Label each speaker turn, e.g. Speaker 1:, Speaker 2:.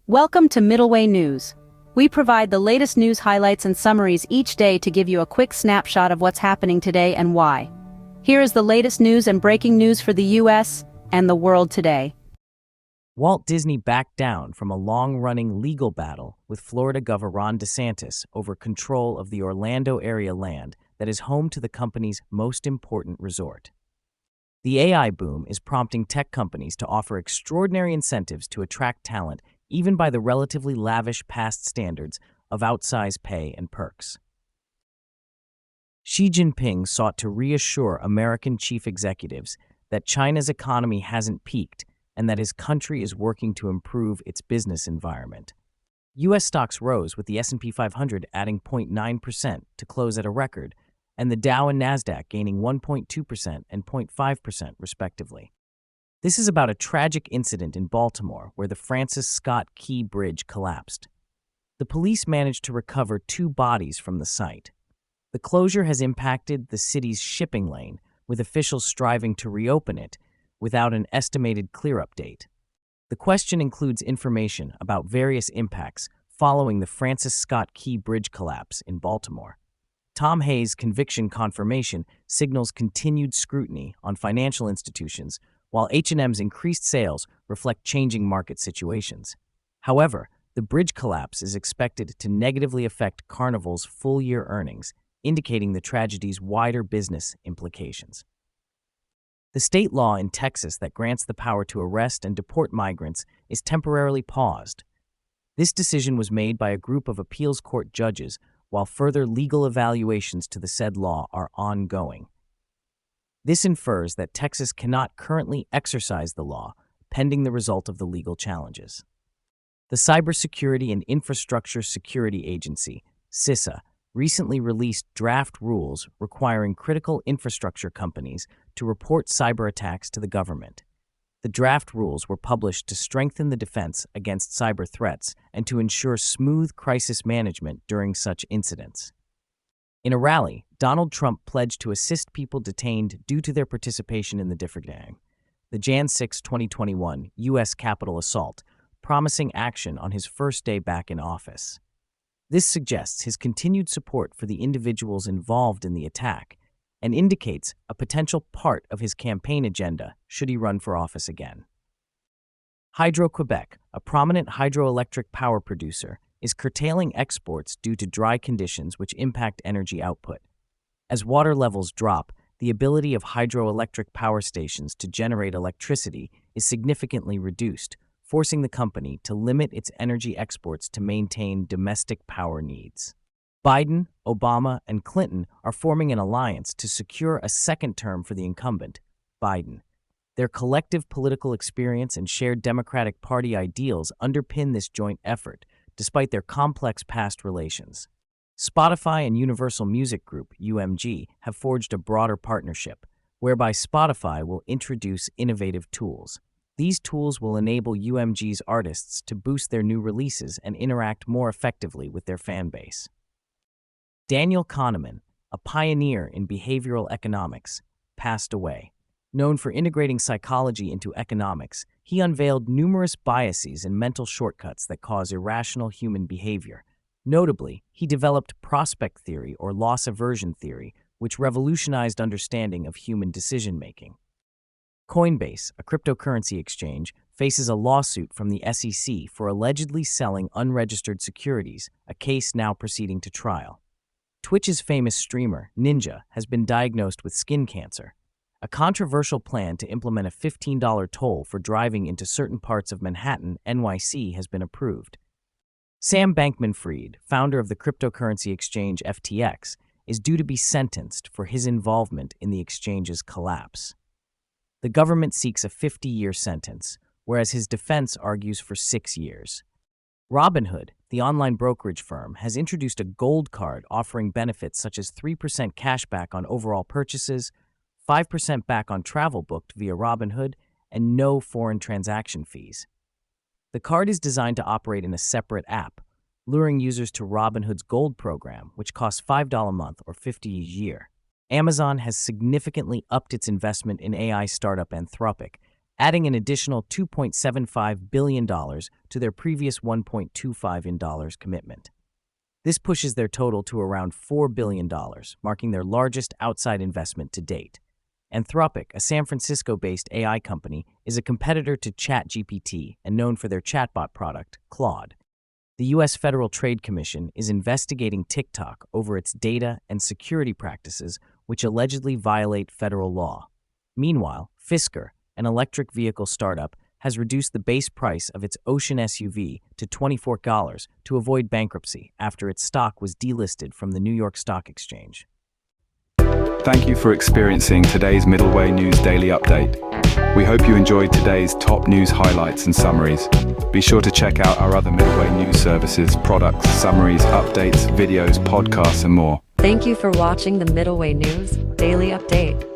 Speaker 1: Welcome to Middleway News. We provide the latest news highlights and summaries each day to give you a quick snapshot of what's happening today and why. Here is the latest news and breaking news for the US and the world today.
Speaker 2: Walt Disney backed down from a long-running legal battle with Florida Governor Ron DeSantis over control of the Orlando area land that is home to the company's most important resort. The AI boom is prompting tech companies to offer extraordinary incentives to attract talent, even by the relatively lavish past standards of outsized pay and perks. Xi Jinping sought to reassure American chief executives that China's economy hasn't peaked and that his country is working to improve its business environment. U.S. stocks rose, with the S&P 500 adding 0.9% to close at a record, and the Dow and Nasdaq gaining 1.2% and 0.5% respectively. This is about a tragic incident in Baltimore where the Francis Scott Key Bridge collapsed. The police managed to recover 2 bodies from the site. The closure has impacted the city's shipping lane, with officials striving to reopen it without an estimated clear-up date. The question includes information about various impacts following the Francis Scott Key Bridge collapse in Baltimore. Tom Hayes' conviction confirmation signals continued scrutiny on financial institutions, while H&M's increased sales reflect changing market situations. However, the bridge collapse is expected to negatively affect Carnival's full-year earnings, indicating the tragedy's wider business implications. The state law in Texas that grants the power to arrest and deport migrants is temporarily paused. This decision was made by a group of appeals court judges, while further legal evaluations to the said law are ongoing. This infers that Texas cannot currently exercise the law, pending the result of the legal challenges. The Cybersecurity and Infrastructure Security Agency, CISA, recently released draft rules requiring critical infrastructure companies to report cyber attacks to the government. The draft rules were published to strengthen the defense against cyber threats and to ensure smooth crisis management during such incidents. In a rally, Donald Trump pledged to assist people detained due to their participation in the Jan 6, 2021 U.S. Capitol assault, promising action on his first day back in office. This suggests his continued support for the individuals involved in the attack and indicates a potential part of his campaign agenda should he run for office again. Hydro-Quebec, a prominent hydroelectric power producer, is curtailing exports due to dry conditions which impact energy output. As water levels drop, the ability of hydroelectric power stations to generate electricity is significantly reduced, forcing the company to limit its energy exports to maintain domestic power needs. Biden, Obama, and Clinton are forming an alliance to secure a second term for the incumbent, Biden. Their collective political experience and shared Democratic Party ideals underpin this joint effort, despite their complex past relations. Spotify and Universal Music Group, UMG, have forged a broader partnership, whereby Spotify will introduce innovative tools. These tools will enable UMG's artists to boost their new releases and interact more effectively with their fan base. Daniel Kahneman, a pioneer in behavioral economics, passed away. Known for integrating psychology into economics, he unveiled numerous biases and mental shortcuts that cause irrational human behavior. Notably, he developed prospect theory or loss aversion theory, which revolutionized understanding of human decision-making. Coinbase, a cryptocurrency exchange, faces a lawsuit from the SEC for allegedly selling unregistered securities, a case now proceeding to trial. Twitch's famous streamer, Ninja, has been diagnosed with skin cancer. A controversial plan to implement a $15 toll for driving into certain parts of Manhattan, NYC, has been approved. Sam Bankman-Fried, founder of the cryptocurrency exchange FTX, is due to be sentenced for his involvement in the exchange's collapse. The government seeks a 50-year sentence, whereas his defense argues for 6 years. Robinhood, the online brokerage firm, has introduced a gold card offering benefits such as 3% cashback on overall purchases, 5% back on travel booked via Robinhood, and no foreign transaction fees. The card is designed to operate in a separate app, luring users to Robinhood's Gold program, which costs $5 a month or $50 a year. Amazon has significantly upped its investment in AI startup Anthropic, adding an additional $2.75 billion to their previous $1.25 billion commitment. This pushes their total to around $4 billion, marking their largest outside investment to date. Anthropic, a San Francisco-based AI company, is a competitor to ChatGPT and known for their chatbot product, Claude. The U.S. Federal Trade Commission is investigating TikTok over its data and security practices, which allegedly violate federal law. Meanwhile, Fisker, an electric vehicle startup, has reduced the base price of its Ocean SUV to $24 to avoid bankruptcy after its stock was delisted from the New York Stock Exchange.
Speaker 3: Thank you for experiencing today's Middleway News Daily Update. We hope you enjoyed today's top news highlights and summaries. Be sure to check out our other Middleway News services, products, summaries, updates, videos, podcasts, and more.
Speaker 4: Thank you for watching the Middleway News Daily Update.